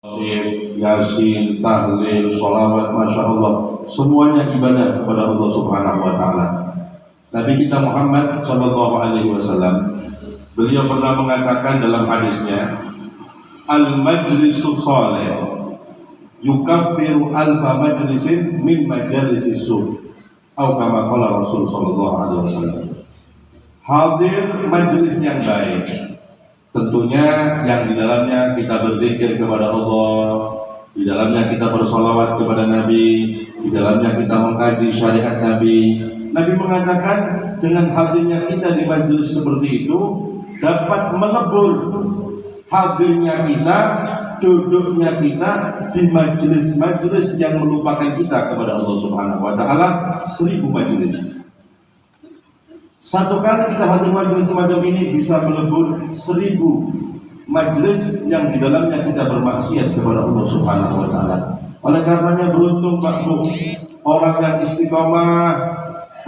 Yasin, tahlil, sholawat, masya Allah, semuanya ibadah kepada Allah Subhanahu Wa Taala. Nabi kita Muhammad Sallallahu Alaihi Wasallam, beliau pernah mengatakan dalam hadisnya, al-majlisu sholeh yukaffiru alfa majlisin min majalisis su', atau kama qala Rasul Sallallahu Alaihi Wasallam. Hadir majlis yang baik, tentunya yang di dalamnya kita berzikir kepada Allah, di dalamnya kita bersolawat kepada Nabi, di dalamnya kita mengkaji syariat Nabi. Nabi mengatakan dengan hadirnya kita di majelis seperti itu dapat melebur hadirnya kita, duduknya kita di majelis-majelis yang melupakan kita kepada Allah Subhanahu Wa Taala 1000 majelis. Satu kali kita hadir majelis semacam ini bisa melebur 1000 majelis yang di dalamnya kita bermaksiat kepada Allah Subhanahu Wa Taala. Oleh karenanya beruntung Pak Bu, orang yang istiqomah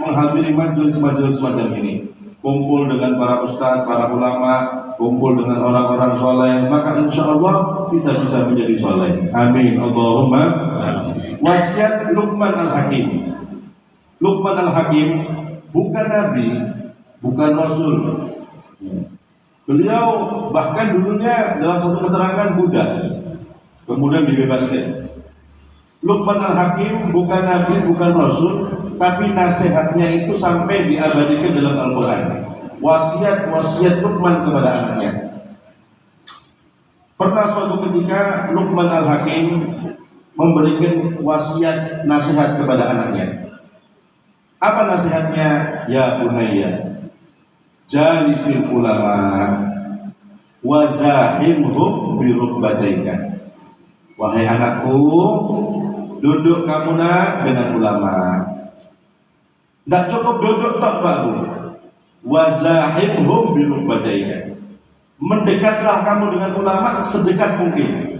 menghadiri majelis-majelis semacam ini, kumpul dengan para ustaz, para ulama, kumpul dengan orang-orang soleh, maka insya Allah kita bisa menjadi soleh. Amin. Allahumma. Wasiat Luqman Al-Hakim. Luqman Al-Hakim bukan nabi, bukan rasul. Beliau bahkan dulunya dalam satu keterangan budak, kemudian dibebaskan. Luqman Al-Hakim bukan nabi, bukan rasul, tapi nasihatnya itu sampai diabadikan dalam Al-Quran. Wasiat Luqman kepada anaknya. Pernah suatu ketika Luqman Al-Hakim memberikan wasiat nasihat kepada anaknya. Apa nasihatnya? Ya bunayya, jalisil ulama wa zahimhum bi rukbataika. Wahai anakku, duduk kamu dengan ulama. Tidak cukup duduk tak Pak Bu. Wa zahimhum bi rukbataika. Mendekatlah kamu dengan ulama sedekat mungkin.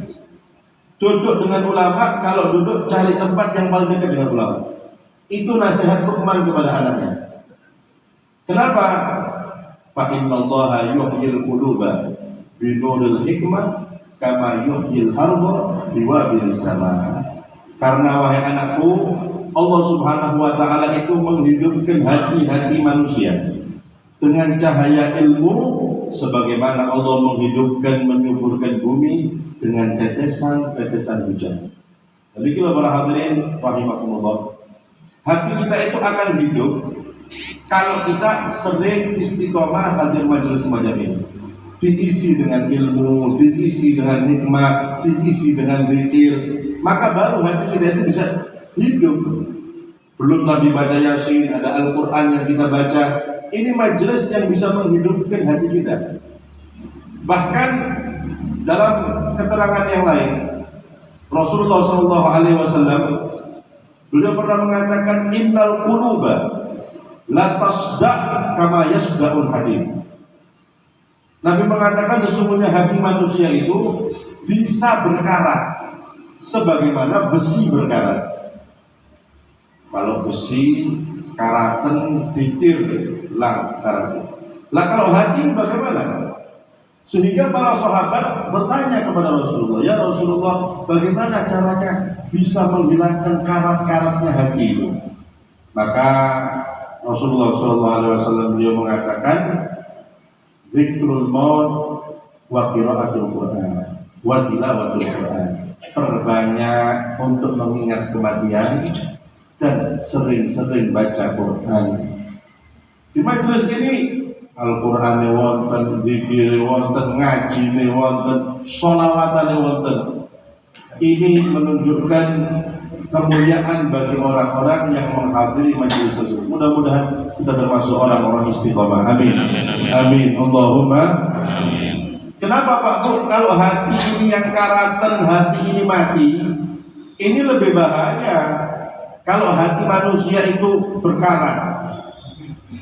Duduk dengan ulama, kalau duduk cari tempat yang paling dekat dengan ulama. Itu nasihat Luqman kepada anaknya. Kenapa? Fa innallaha yuhyil quluba bi nuril hikmah kama yuhyil ardha bi wabil sama. Karena wahai anakku, Allah Subhanahu Wa Taala itu menghidupkan hati-hati manusia dengan cahaya ilmu, sebagaimana Allah menghidupkan, menyuburkan bumi dengan tetesan-tetesan hujan. Demikianlah para hadirin rahimakumullah. Hati kita itu akan hidup kalau kita sering istiqomah hadir majelis semacam ini. Diisi dengan ilmu, diisi dengan nikmat, diisi dengan zikir, maka baru hati kita itu bisa hidup. Belum tadi baca Yasin, ada Al-Quran yang kita baca. Ini majelis yang bisa menghidupkan hati kita. Bahkan dalam keterangan yang lain, Rasulullah SAW beliau pernah mengatakan, innal quluba la tasda' kama yasda'ul hadid. Nabi mengatakan sesungguhnya hati manusia itu bisa berkarat sebagaimana besi berkarat. Kalau besi karatan dicir lah karat. Lah kalau hati bagaimana? Sehingga para sahabat bertanya kepada Rasulullah, ya Rasulullah, bagaimana caranya bisa menghilangkan karat-karatnya hati itu? Maka Rasulullah SAW beliau mengatakan, zikrul maut wa qiraatul Quran wa tilawatul Quran. Perbanyak untuk mengingat kematian dan sering-sering baca Quran. Di majelis ini Al-Quran wonten, zikir wonten, ngaji wonten, sholawatan wonten. Ini menunjukkan kemuliaan bagi orang-orang yang menghadiri majelis tersebut. Mudah-mudahan kita termasuk orang-orang istiqomah. Amin. Amin. Allahumma. Amin. Kenapa Pak Bu? Kalau hati ini yang karatan, hati ini mati, ini lebih bahaya. Kalau hati manusia itu berkarat,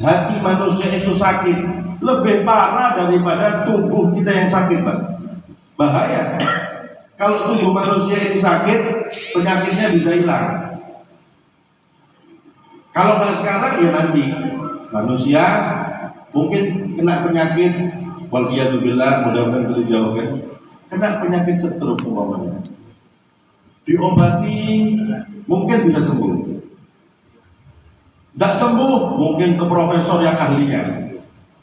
hati manusia itu sakit, lebih parah daripada tubuh kita yang sakit, Pak. Bahaya. Kalau tubuh manusia ini sakit, penyakitnya bisa hilang. Kalau nggak sekarang, ya nanti. Manusia mungkin kena penyakit, waliyadzubillah, mudah-mudahan itu dijauhkan. kena penyakit stroke umpamanya, diobati mungkin bisa sembuh, tidak sembuh mungkin ke profesor yang ahlinya,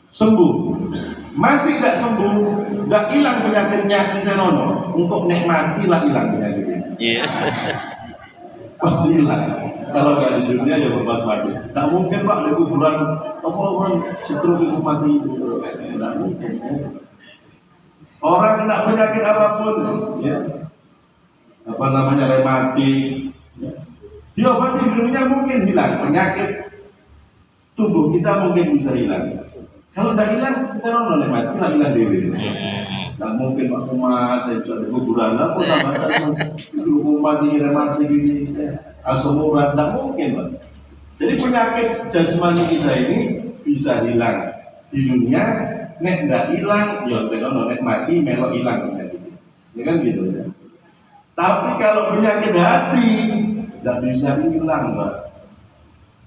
sembuh, masih tidak sembuh, tidak hilang penyakitnya, intenono untuk nikmati lah hilang penyakitnya. Iya. Pasti hilang. Kalau nggak di dunia ya bebas mati. Tak mungkin Pak di kuburan orang stroke itu mati. Tidak mungkin. Orang kena penyakit apapun, ya, apa namanya rematik, ya, diobati di dunia mungkin hilang penyakit tubuh kita mungkin bisa hilang. Kalau tidak hilang kita nolak mati lah hilang dewi. Tidak mungkin Pak Umat di kuburan apa namanya itu umat ini rematik ini asam urat tidak mungkin Pak. Jadi penyakit jasmani kita ini bisa hilang di dunia. Nek nggak hilang, ya nek mati melok hilang penyakit. Ya kan gitu ya. Tapi kalau penyakit hati nggak bisa hilang, Pak.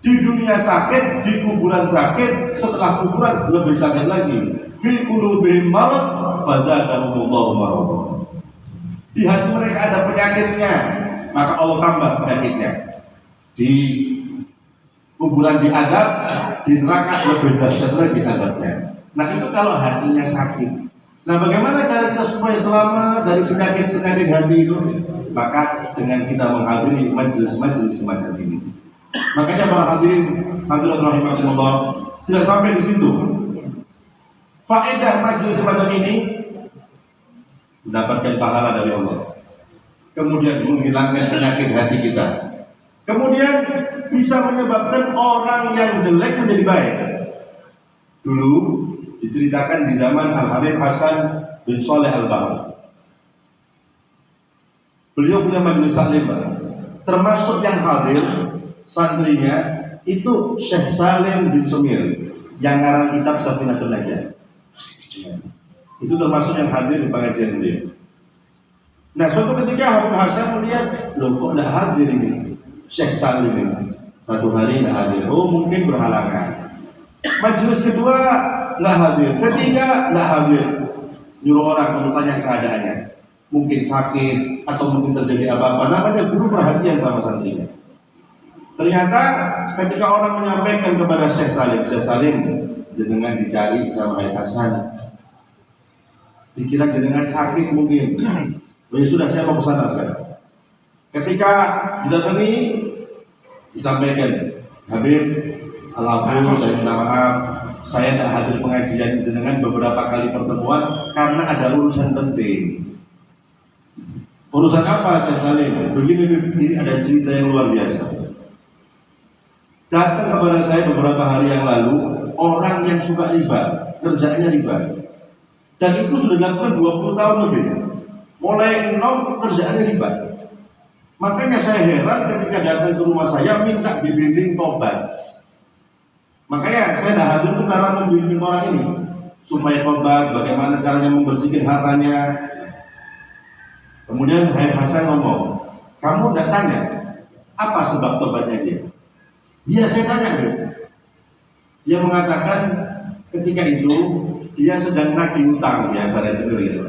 Di dunia sakit, di kuburan sakit, setelah kuburan lebih sakit lagi. Fi qulubihim marad fazadahumullahu maradan. Di hati mereka ada penyakitnya, maka Allah tambah penyakitnya. Di kuburan diadab, di neraka lebih dahsyat lagi adabnya. Nah itu kalau hatinya sakit. Nah bagaimana cara kita supaya selamat dari penyakit-penyakit hati itu? Maka dengan kita menghadiri majelis-majelis semacam ini. Makanya para hadirin rahimakumullah, tidak sampai di situ. Faedah majelis semacam ini mendapatkan pahala dari Allah. Kemudian menghilangkan penyakit hati kita. Kemudian bisa menyebabkan orang yang jelek menjadi baik. Dulu diceritakan di zaman Al-Habib Hasan bin Saleh Al-Bahar. Beliau punya majelis taklim, termasuk yang hadir santrinya itu Syekh Salim bin Sumir yang ngarang kitab Safinatul Najah. Itu termasuk yang hadir di pengajian beliau. Nah suatu ketika Habib Hasan melihat, loh kok tidak hadir ini Syekh Salim ini, satu hari tidak hadir, oh mungkin berhalangan. Majelis kedua nggak hadir, ketiga nggak hadir, nyuruh orang untuk tanya keadaannya, mungkin sakit atau mungkin terjadi apa-apa. Namanya guru perhatian sama santrinya. Ternyata ketika orang menyampaikan kepada Syekh Salim, jenengan dicari sama Habib Hasan, dikira jenengan sakit mungkin. Oh ya sudah, saya mau ke sana saya. Ketika didatangi, disampaikan, Habib, Al-Afur, saya minta maaf, saya tidak hadir pengajian dengan beberapa kali pertemuan karena ada urusan penting. Urusan apa Syekh Salim? Begini, ini ada cerita yang luar biasa. Datang kepada saya beberapa hari yang lalu orang yang suka riba, kerjaannya riba, dan itu sudah dilakukan 20 tahun lebih. Mulai nol kerjaannya riba. Makanya saya heran ketika datang ke rumah saya minta dibimbing tobat. Makanya saya dah hadir itu karena membimbing orang ini supaya tobat, bagaimana caranya membersihkan hartanya. Kemudian Habib Hasan ngomong, kamu tidak tanya apa sebab tobatnya dia? Dia saya tanya dulu. Dia mengatakan ketika itu dia sedang nagih utang, biasa dengar gitu.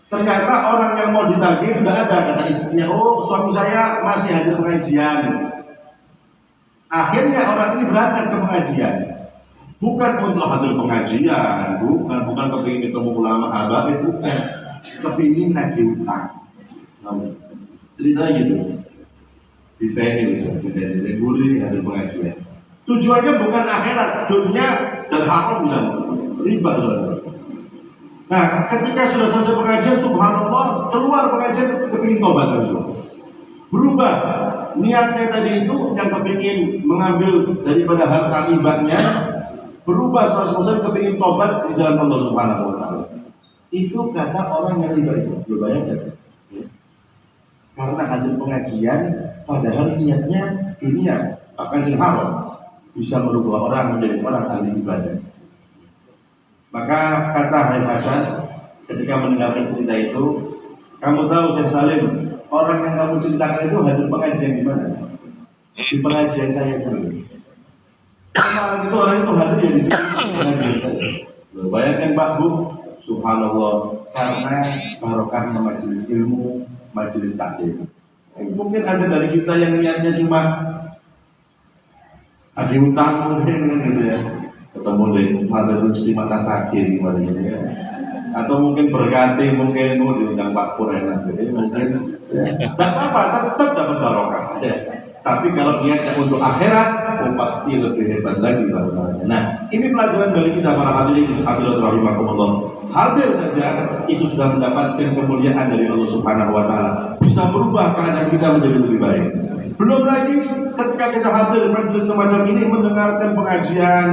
Ternyata orang yang mau ditagih tidak ada, kata istrinya, oh suami saya masih hadir pengajian. Akhirnya orang ini berangkat ke pengajian, bukan untuk hadir pengajian, bukan kepingin ketemu ulama habaib, bukan, kepingin nagih utang. Ceritanya gitu, ditanya bisa, ditanya gurih hadir pengajian. Tujuannya bukan akhirat, dunia dan haram bisa riba. Nah, ketika sudah selesai pengajian, subhanallah, keluar pengajian kepingin tobat langsung. Berubah niatnya tadi itu yang kepingin mengambil daripada harta ribanya, berubah 100% kepingin tobat di jalan Allah Subhanahu wa taala. Itu kata orang yang riba itu. Lu bayangkan. Ya. Karena hadir pengajian padahal niatnya dunia, bahkan yang haram, bisa merubah orang menjadi orang ahli ibadah. Maka kata Habib Hasan ketika mendengarkan cerita itu, kamu tahu Syekh Salim, orang yang kamu ceritakan itu hadir pengajian di mana? Di pengajian saya sendiri. Kemarin itu orang itu hadir di sini pengajian saya. Bayangkan Pak Bu, Subhanallah, karena barokahnya majelis ilmu, majelis taklim. Mungkin ada dari kita yang niatnya cuma agi utang mungkin gitu ya, ketemu dengan malah mata takir gimana ya, atau mungkin berganti mungkin mau diundang Pak Pur enak gitu, mungkin tidak apa-apa, tetap dapat barokah ya. Tapi kalau niatnya untuk akhirat, pasti lebih hebat lagi barokahnya. Nah, ini pelajaran bagi kita para hadirin rahimakumullah. Hadir saja itu sudah mendapatkan kemuliaan dari Allah Subhanahu wa taala. Bisa berubah keadaan kita menjadi lebih baik. Belum lagi ketika kita hadir majelis semacam ini mendengarkan pengajian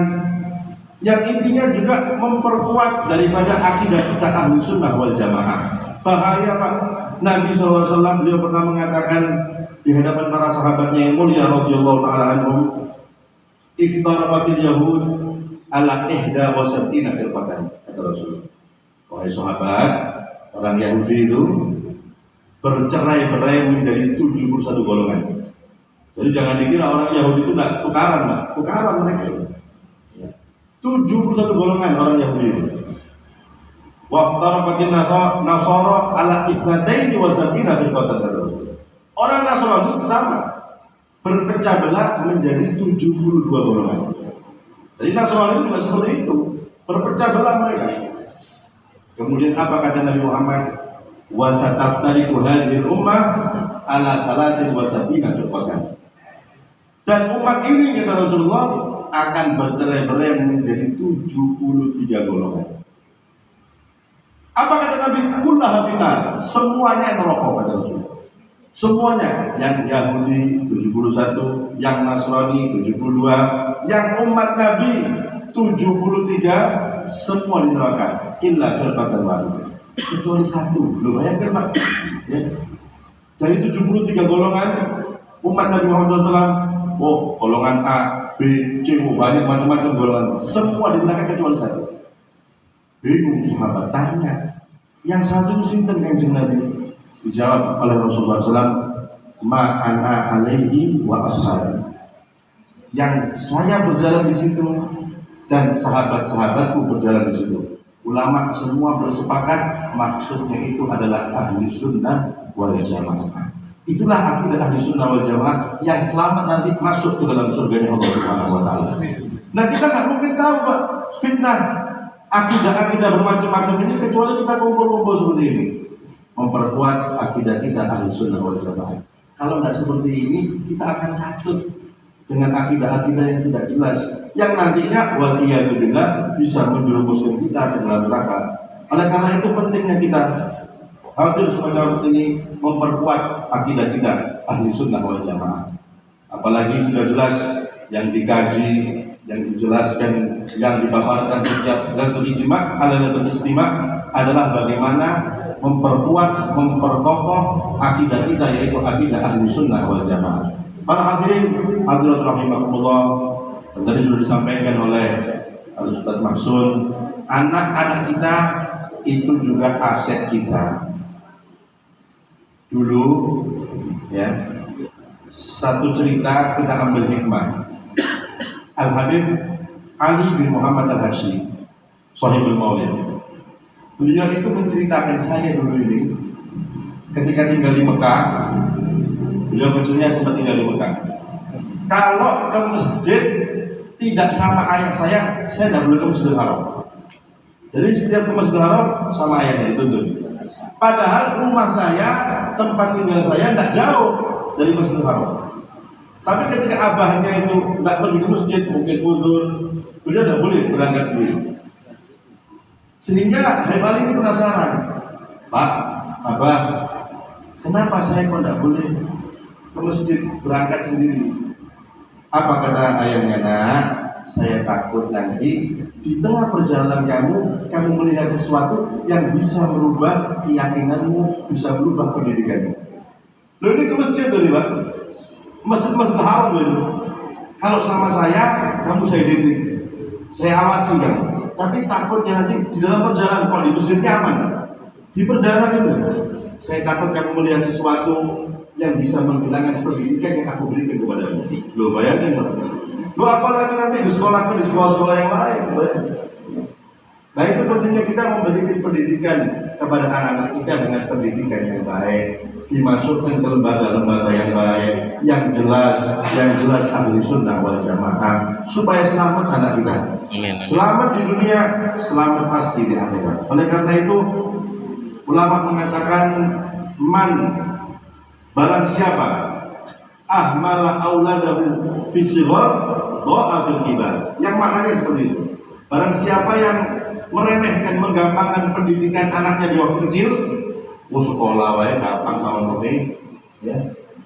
yang intinya juga memperkuat daripada akidah kita Ahlus Sunnah wal Jamaah. Bahaya Pak. Nabi SAW beliau pernah mengatakan di hadapan para sahabatnya yang mulia radhiyallahu taala anhum, "Iftaraqatil yahud ala 71 firqatan." Kata Rasulullah, wahai sahabat, orang Yahudi itu bercerai-berai menjadi 71 golongan. Jadi jangan dikira orang Yahudi itu tidak tukaran, Pak. Tukaran mereka itu. 71 golongan orang Yahudi itu. Waftaraqatin nasara ala 72 firqatan. Orang Nasrani sama, berpecah belah menjadi 72 golongan. Jadi Nasrani itu juga seperti itu, berpecah belah mereka. Kemudian apa kata Nabi Muhammad? Wasataftariqu hadhil ummah ala 73 firqatan. Dan umat ini kata Rasulullah akan bercerai-berai menjadi 73 golongan. Apa kata Nabi? Kullaha finnar, semuanya neraka kata Rasulullah. Semuanya, yang Yahudi 71, yang Nasrani 72, yang umat Nabi 73, semua di neraka. Illa firqatan wahidah, kecuali satu. Belum bayangkan Pak ya? Dari 73 golongan umat Nabi Muhammad SAW, oh golongan A, B, C, banyak macam-macam golongan, semua di neraka kecuali satu. Bingung sahabat tanya, yang satu sinten Kanjeng Nabi? Dijawab oleh Rasulullah SAW, ma'ana alaihi wa ashabi. Yang saya berjalan di situ dan sahabat-sahabatku berjalan di situ. Ulama semua bersepakat maksudnya itu adalah ahli sunnah wal jamaah. Itulah akidah ahli sunnah wal jamaah yang selamat nanti masuk ke dalam surganya Allah Subhanahu wa taala. Nah, kita nggak mungkin tahu Pak fitnah akidah-akidah bermacam-macam ini kecuali kita kumpul-kumpul seperti ini, memperkuat akidah kita ahli sunnah wal jamaah. Kalau nggak seperti ini, kita akan takut dengan akidah-akidah yang tidak jelas, yang nantinya waliyadzubillah bisa menjerumuskan kita ke dalam neraka. Oleh karena itu pentingnya kita hadir semacam ini memperkuat akidah kita ahli sunnah wal jamaah. Apalagi sudah jelas yang dikaji, yang dijelaskan, yang dipaparkan setiap Lailatul Ijma' Lailatul Istimewa adalah bagaimana memperkuat, memperkokoh akidah kita, yaitu akidah ahli sunnah wal jamaah. Para hadirin rahimakumullah, tadi sudah disampaikan oleh Ustaz Mahsun, anak-anak kita itu juga aset kita. Dulu ya, satu cerita kita ambil hikmah. Al-Habib Ali bin Muhammad Al-Habsyi, Shahibul Maulid. Beliau itu menceritakan saya dulu ini ketika tinggal di Mekah. Beliau kecilnya sempat tinggal di Mekah. Kalau ke masjid tidak sama ayah saya tidak boleh ke Masjidil Haram. Jadi setiap ke Masjidil Haram sama ayahnya dituntut. Padahal rumah saya, tempat tinggal saya tidak jauh dari Masjidil Haram. Tapi ketika abahnya itu tidak pergi ke masjid, mungkin udzur, beliau tidak boleh berangkat sendiri. Sehingga Habib Ali ini penasaran, Pak, Abah, kenapa saya kok tidak boleh ke masjid berangkat sendiri? Apa kata ayahnya? Nak, saya takut nanti di tengah perjalanan kamu melihat sesuatu yang bisa merubah keyakinanmu, bisa merubah pendidikanmu. Loh, ini ke masjid tuh Pak, masjid Haram itu. Kalau sama saya, kamu saya didik, saya awasi kamu. Tapi takutnya nanti di dalam perjalanan, kalau di masjid nyaman, di perjalanan itu saya takut kamu melihat sesuatu yang bisa menghilangkan pendidikan yang aku berikan kepadamu. Lo bayangin, lo apalagi nanti di sekolah yang lain. Nah itu pentingnya kita memberikan pendidikan kepada anak-anak kita dengan pendidikan yang baik, dimasukkan ke lembaga-lembaga yang baik, yang jelas ahli sunnah wal jamaah, supaya selamat anak kita. Selamat di dunia, selamat pasti di akhirat. Oleh karena itu, ulama mengatakan barang siapa ahmala auladahu fi sighar dha'a fil kibar. Yang maknanya seperti itu. Barang siapa yang meremehkan, menggampangkan pendidikan anaknya di waktu kecil, sekolah wae gampang sama kowe, ya.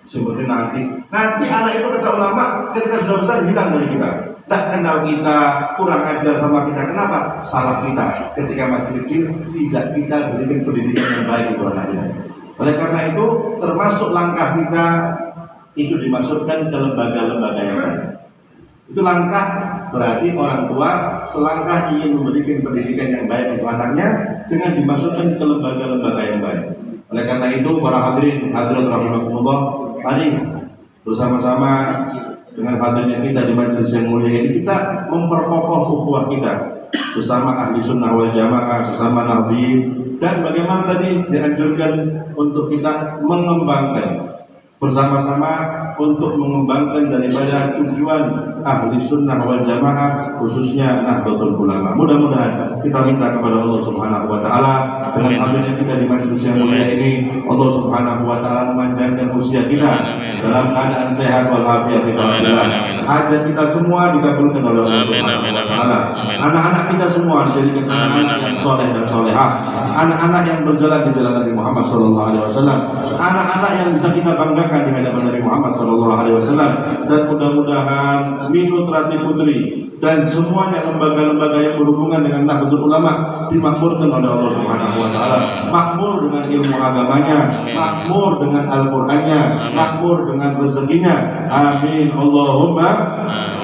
Seperti nanti anak itu kata ulama ketika sudah besar hilang dari kita. Tak kenal kita, kurang ajar sama kita. Kenapa? Salah kita. Ketika masih kecil tidak kita berikan pendidikan yang baik itu anaknya. Oleh karena itu termasuk langkah kita itu dimasukkan ke lembaga-lembaga yang baik. Itu langkah, berarti orang tua selangkah ingin memberikan pendidikan yang baik untuk anaknya dengan dimasukkan ke lembaga-lembaga yang baik. Oleh karena itu para hadirin rahimakumullah, mari bersama-sama dengan hadirnya kita di majelis yang mulia ini kita memperkokoh ukhuwah kita bersama ahli sunnah wal jamaah, sesama nabi, dan bagaimana tadi dianjurkan untuk kita mengembangkan bersama-sama untuk mengembangkan daripada tujuan ahli sunnah wal jamaah, khususnya Nahdlatul Ulama. Mudah-mudahan kita minta kepada Allah Subhanahu wa taala dengan hadirnya kita di majelis yang mulia ini, Allah Subhanahu wa taala memanjangkan usia kita dalam keadaan sehat walafiat kita. Hajat kita semua dikabulkan oleh Allah Subhanahu wa taala. Anak-anak kita semua dijadikan anak-anak yang soleh dan solehah, anak-anak yang berjalan di jalan Nabi Muhammad SAW, anak-anak yang bisa kita banggakan di hadapan Nabi Muhammad SAW, dan mudah-mudahan minut rati putri dan semuanya lembaga-lembaga yang berhubungan dengan Nahdlatul Ulama dimakmurkan oleh Allah Subhanahu wa taala, makmur dengan ilmu agamanya, makmur dengan Al-Qur'annya, makmur dengan rezekinya. Amin Allahumma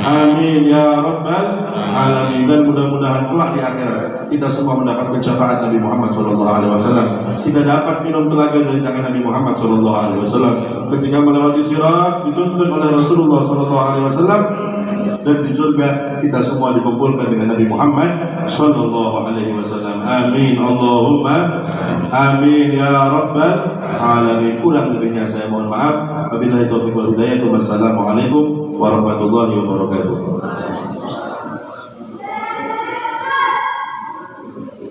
amin ya rabbal alamin. Dan mudah-mudahan kelak di akhirat kita semua mendapatkan syafaat Nabi Muhammad SAW. Kita dapat minum telaga dari tangan Nabi Muhammad SAW ketika melewati sirat dituntun oleh Rasulullah SAW, dan di surga kita semua dikumpulkan dengan Nabi Muhammad SAW. Amin Allahumma amin ya rabbal alamin. Kurang lebihnya saya mohon maaf. Wabillahi taufiq wal hidayah. Wassalamualaikum warahmatullahi wabarakatuh.